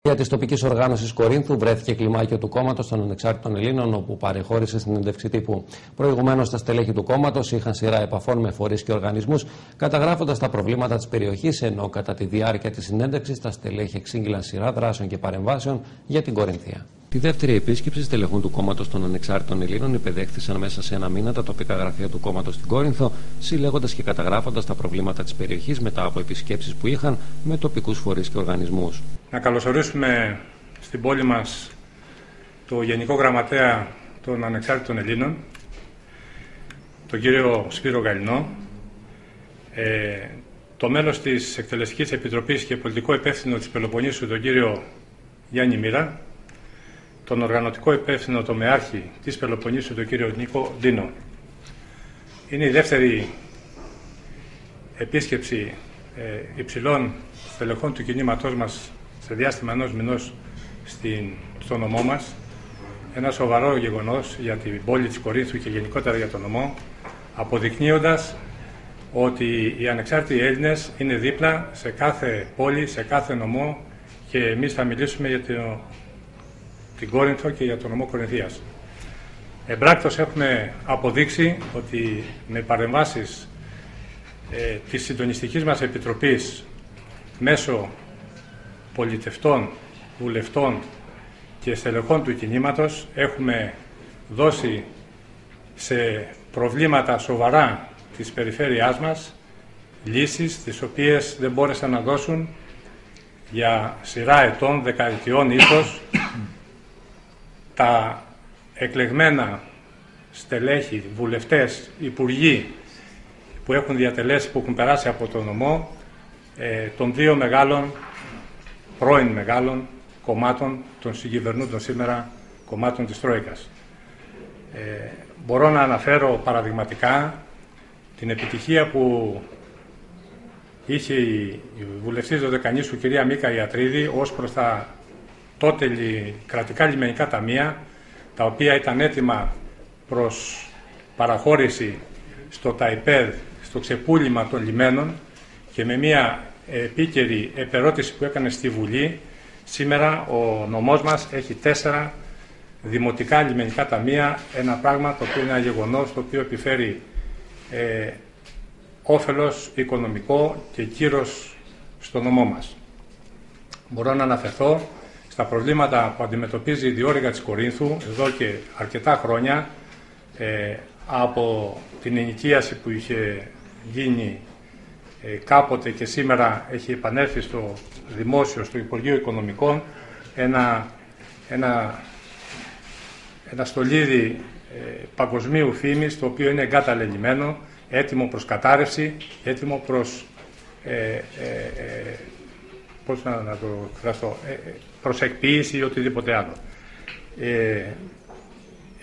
Για τη τοπική οργάνωση Κορίνθου βρέθηκε κλιμάκιο του κόμματο των Ανεξάρτητων Ελλήνων, όπου παρεχώρησε συνέντευξη τύπου. Προηγουμένως, τα στελέχη του κόμματος είχαν σειρά επαφών με φορείς και οργανισμούς, καταγράφοντας τα προβλήματα της περιοχής, ενώ κατά τη διάρκεια της συνέντευξης τα στελέχη εξήγηλαν σειρά δράσεων και παρεμβάσεων για την Κορινθία. Τη δεύτερη επίσκεψη στελεχών του κόμματος των Ανεξάρτητων Ελλήνων υπεδέχθησαν μέσα σε ένα μήνα τα τοπικά γραφεία του κόμματος στην Κόρινθο, συλλέγοντας και καταγράφοντας τα προβλήματα της περιοχής μετά από επισκέψεις που είχαν με τοπικούς φορείς και οργανισμούς. Να καλωσορίσουμε στην πόλη μας το Γενικό Γραμματέα των Ανεξάρτητων Ελλήνων, τον κύριο Σπύρο Γαλινό, το μέλος της Εκτελεστικής Επιτροπής και πολιτικό υπεύθυνο της Πελοποννήσου, τον κύριο Γιάννη Μοίρα, τον οργανωτικό υπεύθυνο τομεάρχη της Πελοποννήσου, τον κύριο Νίκο Ντίνο. Είναι η δεύτερη επίσκεψη υψηλών στελεχών του κινήματός μας σε διάστημα ενός μηνός στο νομό μας. Ένα σοβαρό γεγονός για την πόλη της Κορίνθου και γενικότερα για τον νομό, αποδεικνύοντας ότι οι ανεξάρτητοι Έλληνες είναι δίπλα σε κάθε πόλη, σε κάθε νομό, και εμείς θα μιλήσουμε για την Κόρινθο και για τον νομό Κορινθίας. Εμπράκτος έχουμε αποδείξει ότι με παρεμβάσεις της συντονιστικής μας επιτροπής μέσω πολιτευτών, βουλευτών και στελεχών του κινήματος έχουμε δώσει σε προβλήματα σοβαρά της περιφέρειάς μας λύσεις τις οποίες δεν μπόρεσαν να δώσουν για σειρά ετών, δεκαετιών ίσως, τα εκλεγμένα στελέχη, βουλευτές, υπουργοί που έχουν διατελέσει, που έχουν περάσει από τον νομό, των δύο πρώην μεγάλων κομμάτων των συγκυβερνούντων σήμερα κομμάτων της Τρόικας. Μπορώ να αναφέρω παραδειγματικά την επιτυχία που είχε η βουλευτής Δωδεκανήσου, κυρία Μίκα Ιατρίδη, ως προς τα τότε κρατικά λιμενικά ταμεία, τα οποία ήταν έτοιμα προς παραχώρηση στο ΤΑΙΠΕΔ, στο ξεπούλημα των λιμένων, και με μια επίκαιρη επερώτηση που έκανε στη Βουλή, σήμερα ο νομός μας έχει 4 δημοτικά λιμενικά ταμεία, ένα πράγμα το οποίο είναι ένα γεγονός το οποίο επιφέρει όφελος οικονομικό και κύρος στο νομό μας. Μπορώ να αναφερθώ στα προβλήματα που αντιμετωπίζει η διόρυγα της Κορίνθου εδώ και αρκετά χρόνια, από την ενοικίαση που είχε γίνει κάποτε και σήμερα έχει επανέλθει στο δημόσιο, στο Υπουργείο Οικονομικών, ένα στολίδι παγκοσμίου φήμης, το οποίο είναι εγκαταλελειμμένο, έτοιμο προς κατάρρευση, έτοιμο προς προς εκποίηση ή οτιδήποτε άλλο.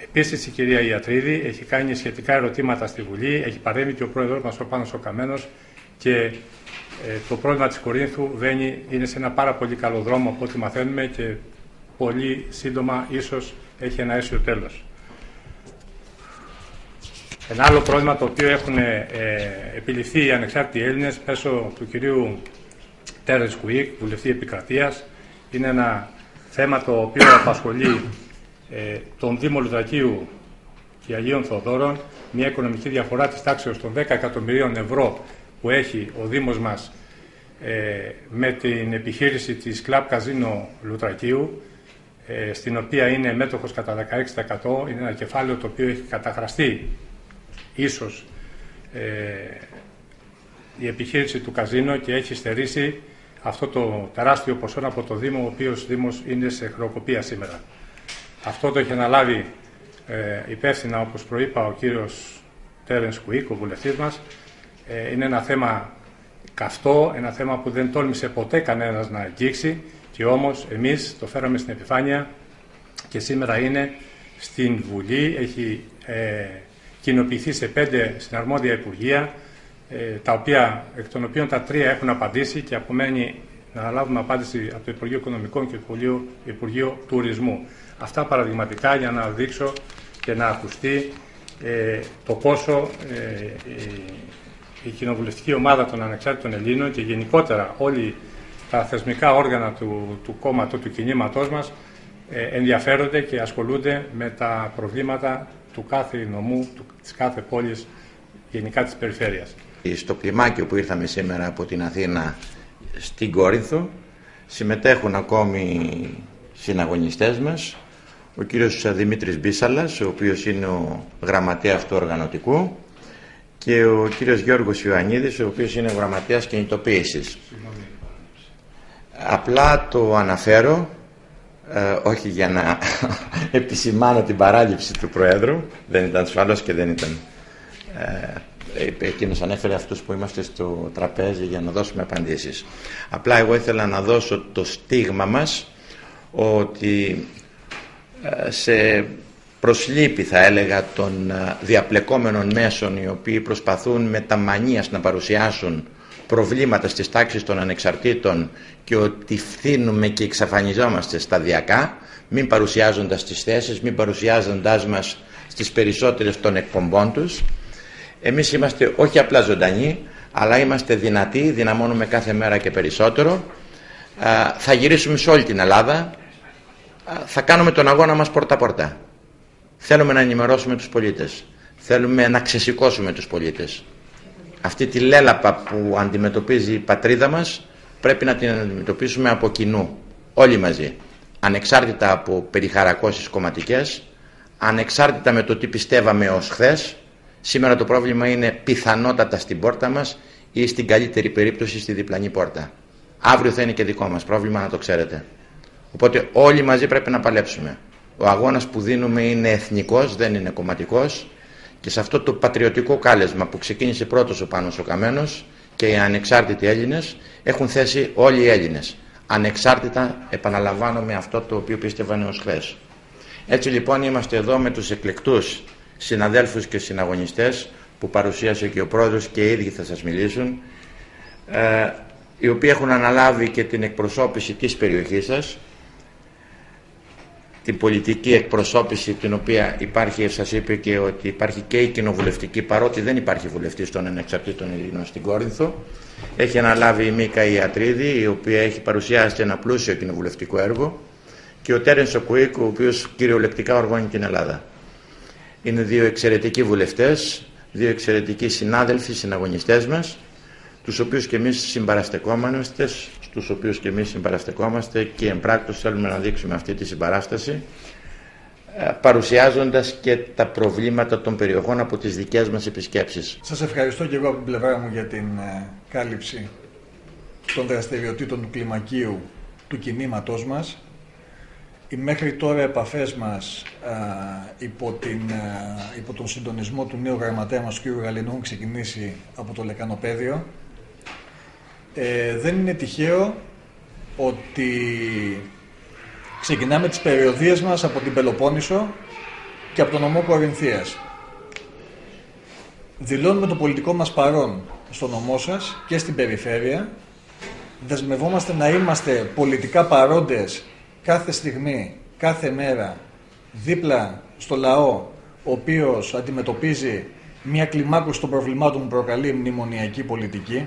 Επίσης η κυρία Ιατρίδη έχει κάνει σχετικά ερωτήματα στη Βουλή, έχει παρέμβει και ο πρόεδρος μας ο Πάνος ο Καμένος, και το πρόβλημα της Κορίνθου είναι σε ένα πάρα πολύ καλό δρόμο από ό,τι μαθαίνουμε, και πολύ σύντομα ίσως έχει ένα αίσιο τέλος. Ένα άλλο πρόβλημα το οποίο έχουν επιληφθεί οι ανεξάρτητοι Έλληνες μέσω του κυρίου Τέρενς Κουίκ, βουλευτή Επικρατείας, είναι ένα θέμα το οποίο απασχολεί τον Δήμο Λουδακίου και Αγίων Θοδόρων, μια οικονομική διαφορά της τάξης των 10 εκατομμυρίων ευρώ που έχει ο Δήμος μας με την επιχείρηση της Κλαμπ Καζίνο Λουδακίου, στην οποία είναι μέτοχος κατά 16%. Είναι ένα κεφάλαιο το οποίο έχει καταχραστεί ίσως η επιχείρηση του καζίνο και έχει στερήσει αυτό το τεράστιο ποσό από το Δήμο, ο οποίος Δήμος είναι σε χρεοκοπία σήμερα. Αυτό το έχει αναλάβει υπεύθυνα, όπως προείπα, ο κύριος Τέρενς Κουίκ, ο βουλευτής μας. Είναι ένα θέμα καυτό, ένα θέμα που δεν τόλμησε ποτέ κανένας να αγγίξει, και όμως εμείς το φέραμε στην επιφάνεια και σήμερα είναι στην Βουλή. Έχει κοινοποιηθεί σε 5 συναρμόδια υπουργεία, εκ των οποίων τα 3 έχουν απαντήσει, και απομένει να λάβουμε απάντηση από το Υπουργείο Οικονομικών και το Υπουργείο Τουρισμού. Αυτά παραδειγματικά για να δείξω και να ακουστεί το πόσο η κοινοβουλευτική ομάδα των Ανεξάρτητων Ελλήνων και γενικότερα όλοι τα θεσμικά όργανα του κόμματος, του κινήματός μας, ενδιαφέρονται και ασχολούνται με τα προβλήματα του κάθε νομού, της κάθε πόλης, γενικά της περιφέρειας. Στο κλιμάκιο που ήρθαμε σήμερα από την Αθήνα στην Κόρινθο συμμετέχουν ακόμη συναγωνιστές μας, ο κύριος Δημήτρης Μπίσαλας, ο οποίος είναι ο γραμματέας του οργανωτικού, και ο κύριος Γιώργος Ιωαννίδης, ο οποίος είναι ο γραμματέας κινητοποίησης. Απλά το αναφέρω, όχι για να επισημάνω την παράληψη του Προέδρου, δεν ήταν ασφαλώς και δεν ήταν. Εκείνος ανέφερε αυτούς που είμαστε στο τραπέζι για να δώσουμε απαντήσεις. Απλά εγώ ήθελα να δώσω το στίγμα μας ότι σε προσλήπη, θα έλεγα, των διαπλεκόμενων μέσων, οι οποίοι προσπαθούν με τα μανίας να παρουσιάσουν προβλήματα στις τάξεις των ανεξαρτήτων και ότι φθήνουμε και εξαφανιζόμαστε σταδιακά, μην παρουσιάζοντας τις θέσεις, μην παρουσιάζοντάς μας στις περισσότερες των εκπομπών τους. Εμείς είμαστε όχι απλά ζωντανοί, αλλά είμαστε δυνατοί, δυναμώνουμε κάθε μέρα και περισσότερο. Θα γυρίσουμε σε όλη την Ελλάδα, θα κάνουμε τον αγώνα μας πόρτα-πόρτα. Θέλουμε να ενημερώσουμε τους πολίτες, θέλουμε να ξεσηκώσουμε τους πολίτες. Αυτή τη λέλαπα που αντιμετωπίζει η πατρίδα μας πρέπει να την αντιμετωπίσουμε από κοινού, όλοι μαζί, ανεξάρτητα από περιχαρακώσεις κομματικές, ανεξάρτητα με το τι πιστεύαμε ως χθες. Σήμερα το πρόβλημα είναι πιθανότατα στην πόρτα μας ή στην καλύτερη περίπτωση στη διπλανή πόρτα. Αύριο θα είναι και δικό μας πρόβλημα, να το ξέρετε. Οπότε όλοι μαζί πρέπει να παλέψουμε. Ο αγώνας που δίνουμε είναι εθνικός, δεν είναι κομματικός, και σε αυτό το πατριωτικό κάλεσμα που ξεκίνησε πρώτος ο Πάνος ο Καμένος και οι ανεξάρτητοι Έλληνες έχουν θέσει όλοι οι Έλληνες. Ανεξάρτητα, επαναλαμβάνω, με αυτό το οποίο πίστευαν ως χθες. Έτσι λοιπόν είμαστε εδώ με τους εκλεκτούς συναδέλφους και συναγωνιστές που παρουσίασε και ο πρόεδρος και οι ίδιοι θα σας μιλήσουν, οι οποίοι έχουν αναλάβει και την εκπροσώπηση της περιοχής σας, την πολιτική εκπροσώπηση, την οποία υπάρχει, σας είπε και ότι υπάρχει και η κοινοβουλευτική, παρότι δεν υπάρχει βουλευτής των ανεξαρτήτων Ελλήνων στην Κόρινθο. Έχει αναλάβει η Μίκα Ιατρίδη, η οποία έχει παρουσιάσει ένα πλούσιο κοινοβουλευτικό έργο, και ο Τέρενς Οκουίκ, ο οποίος κυριολεκτικά οργώνει την Ελλάδα. Είναι δύο εξαιρετικοί βουλευτές, δύο εξαιρετικοί συνάδελφοι, συναγωνιστές μας, τους οποίους και εμείς συμπαραστεκόμαστε, στους οποίους και εμείς συμπαραστεκόμαστε και εμπράκτως θέλουμε να δείξουμε αυτή τη συμπαράσταση, παρουσιάζοντας και τα προβλήματα των περιοχών από τις δικές μας επισκέψεις. Σας ευχαριστώ και εγώ από την πλευρά μου για την κάλυψη των δραστηριοτήτων του κλιμακίου του κινήματός μας. Οι μέχρι τώρα επαφές μας υπό τον συντονισμό του νέου γραμματέα μας, κ. Γαλινού, έχουν ξεκινήσει από το Λεκανοπαίδιο. Δεν είναι τυχαίο ότι ξεκινάμε τις περιοδίες μας από την Πελοπόννησο και από τον νομό Κορινθίας. Δηλώνουμε το πολιτικό μας παρόν στο νομό σας και στην περιφέρεια. Δεσμευόμαστε να είμαστε πολιτικά παρόντες κάθε στιγμή, κάθε μέρα, δίπλα στο λαό, ο οποίος αντιμετωπίζει μια κλιμάκωση των προβλημάτων που προκαλεί μνημονιακή πολιτική.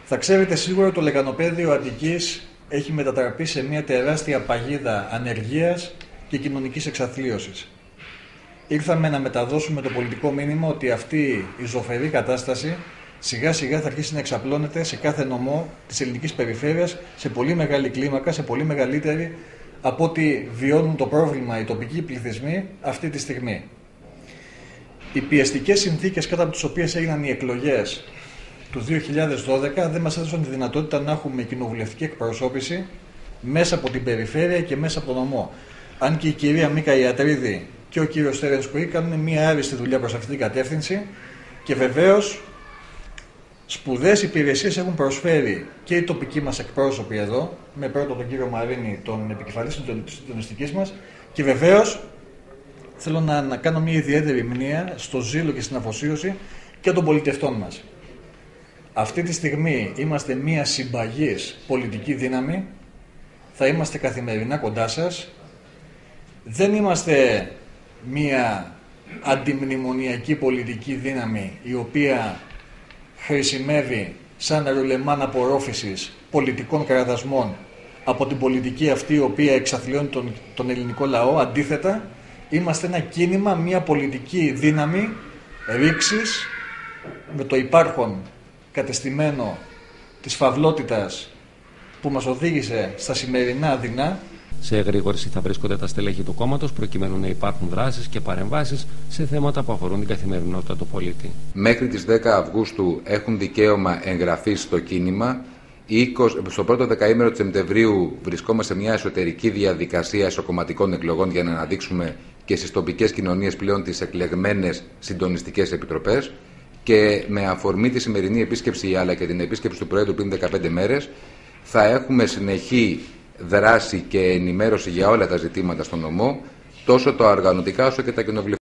Θα ξέρετε σίγουρα το Λεκανοπαίδιο Αττικής έχει μετατραπεί σε μια τεράστια παγίδα ανεργίας και κοινωνικής εξαθλίωσης. Ήρθαμε να μεταδώσουμε το πολιτικό μήνυμα ότι αυτή η ζωφερή κατάσταση σιγά σιγά θα αρχίσει να εξαπλώνεται σε κάθε νομό της ελληνικής περιφέρειας σε πολύ μεγάλη κλίμακα, σε πολύ μεγαλύτερη από ό,τι βιώνουν το πρόβλημα οι τοπικοί πληθυσμοί αυτή τη στιγμή. Οι πιεστικές συνθήκες κάτω από τις οποίες έγιναν οι εκλογές του 2012 δεν μας έδωσαν τη δυνατότητα να έχουμε κοινοβουλευτική εκπροσώπηση μέσα από την περιφέρεια και μέσα από τον νομό. Αν και η κυρία Μίκα Ιατρίδη και ο κύριος Τέρενς Οκουίκ κάνουν μια άριστη δουλειά προς αυτή την κατεύθυνση, και βεβαίως σπουδαίες υπηρεσίες έχουν προσφέρει και οι τοπικοί μας εκπρόσωποι εδώ, με πρώτο τον κύριο Μαρίνη, τον επικεφαλής της συντονιστικής μας, και βεβαίως θέλω να κάνω μια ιδιαίτερη μνήα στο ζήλο και στην αφοσίωση και των πολιτευτών μας. Αυτή τη στιγμή είμαστε μια συμπαγής πολιτική δύναμη, θα είμαστε καθημερινά κοντά σας. Δεν είμαστε μια αντιμνημονιακή πολιτική δύναμη η οποία χρησιμεύει σαν ρουλεμάν απορρόφησης πολιτικών κραδασμών από την πολιτική αυτή η οποία εξαθλιώνει τον ελληνικό λαό. Αντίθετα, είμαστε ένα κίνημα, μια πολιτική δύναμη ρήξης με το υπάρχον κατεστημένο της φαυλότητας που μας οδήγησε στα σημερινά δεινά. Σε εγρήγορση θα βρίσκονται τα στελέχη του κόμματος προκειμένου να υπάρχουν δράσεις και παρεμβάσεις σε θέματα που αφορούν την καθημερινότητα του πολίτη. Μέχρι τις 10 Αυγούστου έχουν δικαίωμα εγγραφής στο κίνημα. Στο πρώτο δεκαήμερο του Σεπτεμβρίου βρισκόμαστε σε μια εσωτερική διαδικασία εσωκομματικών εκλογών για να αναδείξουμε και στις τοπικές κοινωνίες πλέον τις εκλεγμένες συντονιστικές επιτροπές. Και με αφορμή τη σημερινή επίσκεψη αλλά και την επίσκεψη του Προέδρου πριν 15 μέρες θα έχουμε συνεχή δράση και ενημέρωση για όλα τα ζητήματα στον νομό, τόσο τα οργανωτικά όσο και τα κοινοβουλευτικά.